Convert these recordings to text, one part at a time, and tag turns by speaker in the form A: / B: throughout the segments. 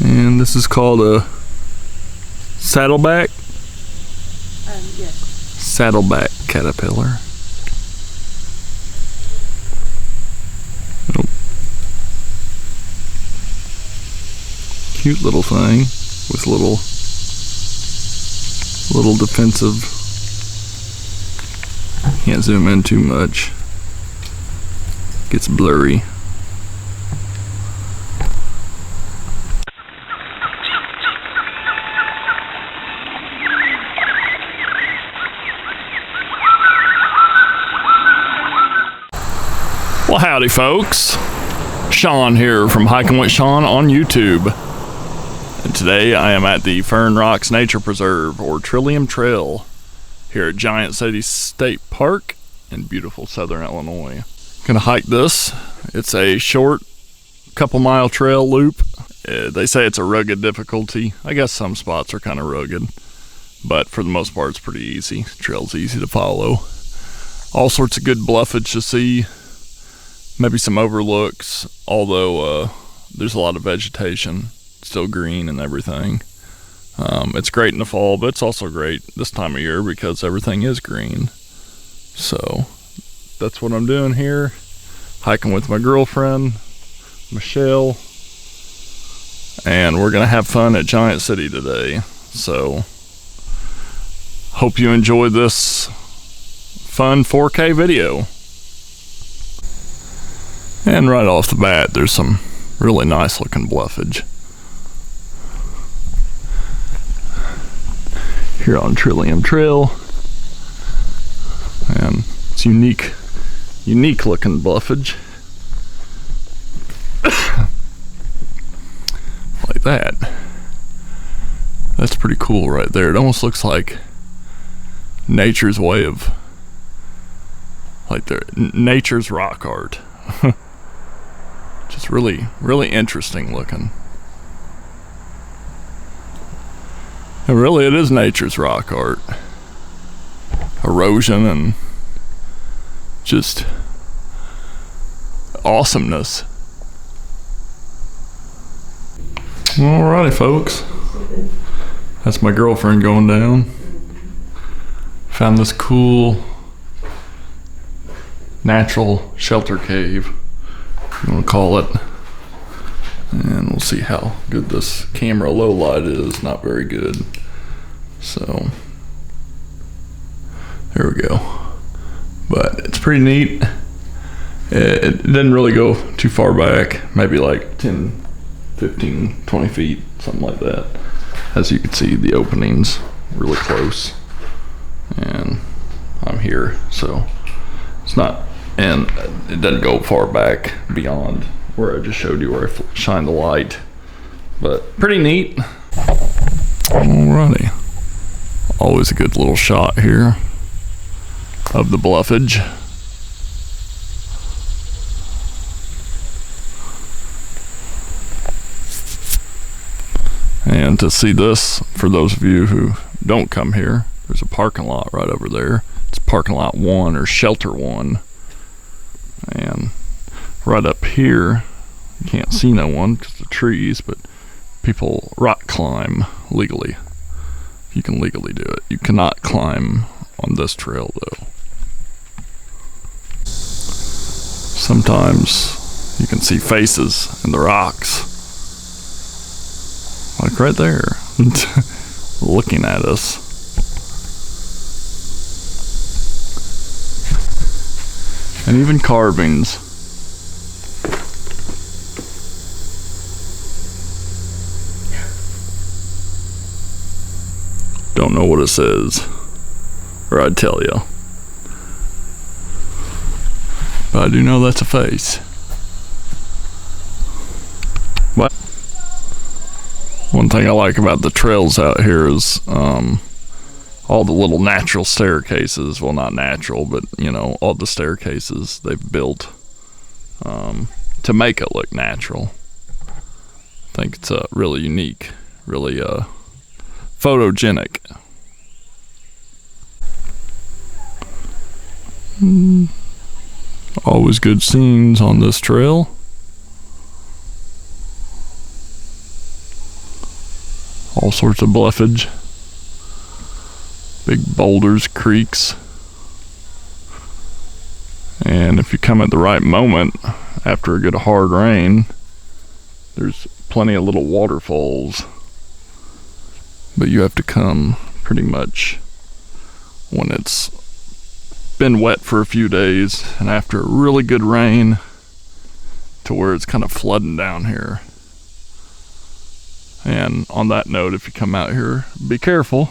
A: And this is called a saddleback?
B: Yes.
A: Saddleback caterpillar. Oh. Cute little thing with little defensive. Can't zoom in too much. Gets blurry. Well, howdy folks. Shawn here from Hiking with Shawn on YouTube. And today I am at the Fern Rocks Nature Preserve, or Trillium Trail, here at Giant City State Park in beautiful southern Illinois. Gonna hike this. It's a short, couple-mile trail loop. They say it's a rugged difficulty. I guess some spots are kind of rugged, but for the most part it's pretty easy. The trail's easy to follow. All sorts of good bluffage to see. Maybe some overlooks, although there's a lot of vegetation, still green and everything. It's great in the fall, but it's also great this time of year because everything is green. So that's what I'm doing here, hiking with my girlfriend, Michelle, and we're gonna have fun at Giant City today. So hope you enjoy this fun 4K video. And right off the bat, there's some really nice looking bluffage here on Trillium Trail, and it's unique looking bluffage like that. That's pretty cool right there. It almost looks like nature's way of, like, nature's rock art. Just really interesting looking. And really it is nature's rock art. Erosion and just awesomeness. Alrighty folks. That's my girlfriend going down. Found this cool natural shelter cave, you want to call it, and we'll see how good this camera low light is. Not very good, so there we go. But it's pretty neat. It didn't really go too far back, maybe like 10, 15, 20 feet, something like that. As you can see, the opening's really close, and I'm here, so it's not, and it doesn't go far back beyond where I just showed you, where I shine the light, but pretty neat. Alrighty, always a good little shot here of the bluffage. And to see this, for those of you who don't come here, there's a parking lot right over there. It's parking lot 1, or shelter 1. And right up here, you can't see no one because of the trees, but people rock climb legally. You can legally do it. You cannot climb on this trail though. Sometimes you can see faces in the rocks, like right there, looking at us. And even carvings. Don't know what it says, or I'd tell you. But I do know that's a face. What? One thing I like about the trails out here is all the little natural staircases. Well, not natural, but you know, all the staircases they've built to make it look natural. I think it's really unique, really photogenic. Always good scenes on this trail. all sorts of bluffage, big boulders, creeks. And if you come at the right moment after a good hard rain, there's plenty of little waterfalls, but you have to come pretty much when it's been wet for a few days and after a really good rain, to where it's kind of flooding down here. And on that note, if you come out here, be careful.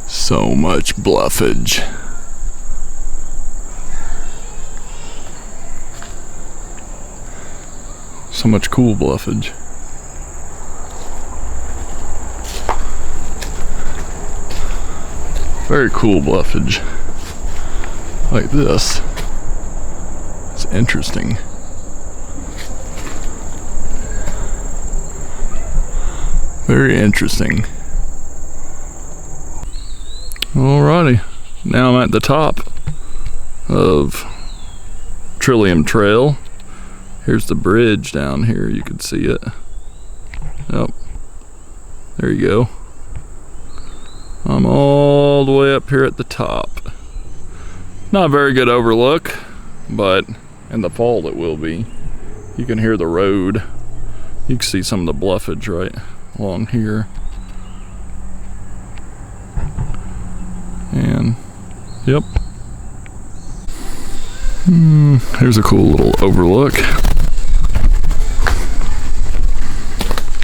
A: So much bluffage. So much cool bluffage. Very cool bluffage. Like this. It's interesting. Very interesting. Alrighty, now I'm at the top of Trillium Trail. Here's the bridge down here, you can see it. Yep, there you go. I'm all the way up here at the top. Not a very good overlook, but in the fall it will be. You can hear the road. You can see some of the bluffage right along here. And yep, here's a cool little overlook.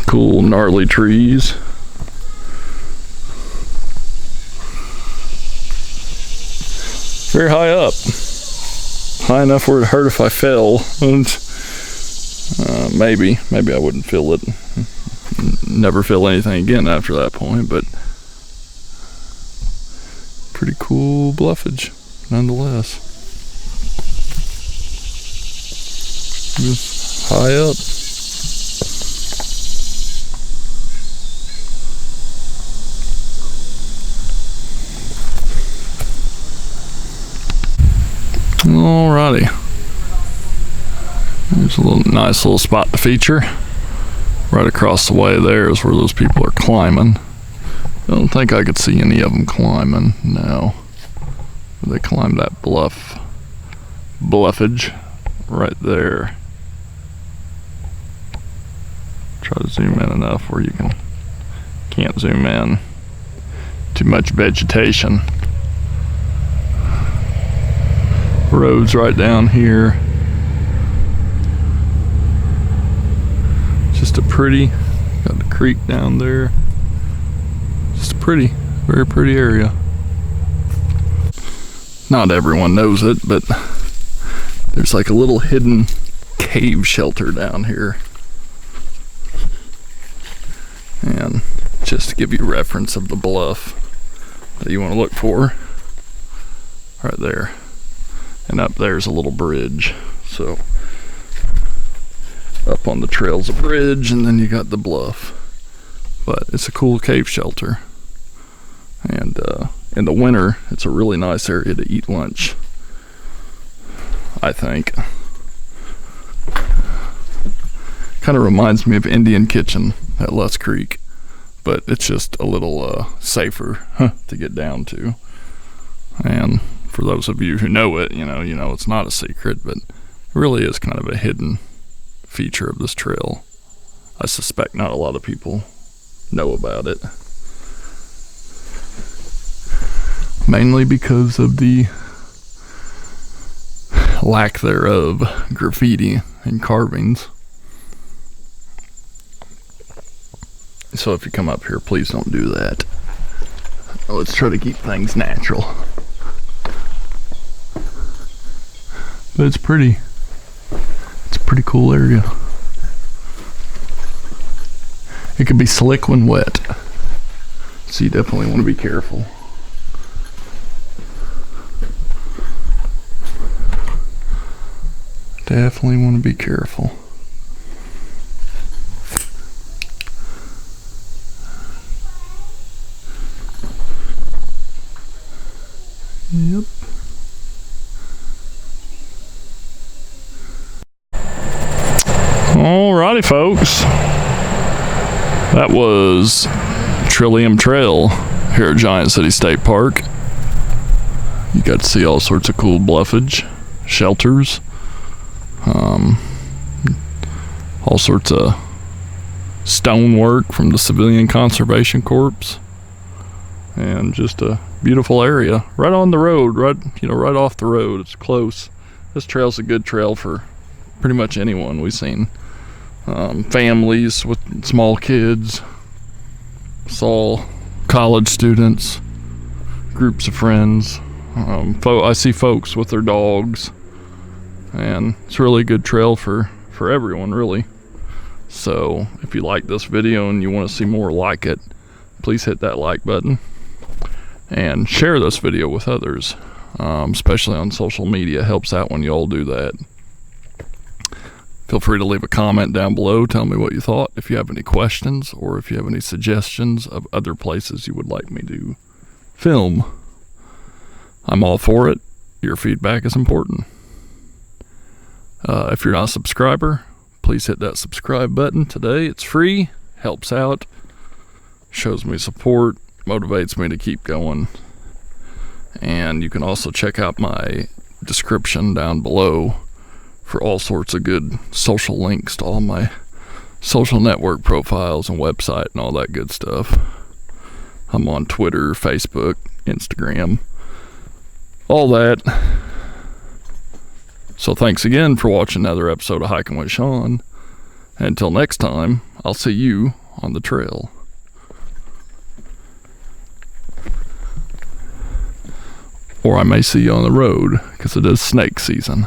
A: Cool gnarly trees. Very high up, high enough where it hurt if I fell. Maybe I wouldn't feel it. Never feel anything again after that point, but pretty cool bluffage nonetheless. Just high up. Alrighty. There's a nice little spot to feature. Right across the way there is where those people are climbing. I don't think I could see any of them climbing, no. They climbed that bluffage right there. Try to zoom in enough where you can't zoom in. Too much vegetation. Roads right down here. Just a pretty, got the creek down there. Just a pretty, very pretty area. Not everyone knows it, but there's like a little hidden cave shelter down here. And just to give you reference of the bluff that you want to look for, right there. And up there's a little bridge. So up on the trail's a bridge, and then you got the bluff. But it's a cool cave shelter. And in the winter, it's a really nice area to eat lunch, I think. Kind of reminds me of Indian Kitchen at Les Creek, but it's just a little safer to get down to. And for those of you who know it, you know it's not a secret, but it really is kind of a hidden feature of this trail. I suspect not a lot of people know about it. Mainly because of the lack thereof graffiti and carvings. So if you come up here, please don't do that. Let's try to keep things natural. But it's pretty. It's a pretty cool area. It can be slick when wet, so you definitely want to be careful. Definitely want to be careful. Yep. Alrighty, folks. That was Trillium Trail here at Giant City State Park. You got to see all sorts of cool bluffage, shelters, all sorts of stonework from the Civilian Conservation Corps, and just a beautiful area right on the road, right off the road. It's close. This trail's a good trail for pretty much anyone. We've seen families with small kids, saw college students, groups of friends. I see folks with their dogs, and it's really a good trail for everyone, really. So if you like this video and you want to see more like it, please hit that like button and share this video with others, especially on social media. It helps out when you all do that. Feel free to leave a comment down below. Tell me what you thought, if you have any questions, or if you have any suggestions of other places you would like me to film. I'm all for it. Your feedback is important. If you're not a subscriber, please hit that subscribe button today. It's free, helps out, shows me support, motivates me to keep going. And you can also check out my description down below for all sorts of good social links to all my social network profiles and website and all that good stuff. I'm on Twitter, Facebook, Instagram, all that. So thanks again for watching another episode of Hiking with Shawn. Until next time, I'll see you on the trail. Or I may see you on the road, because it is snake season.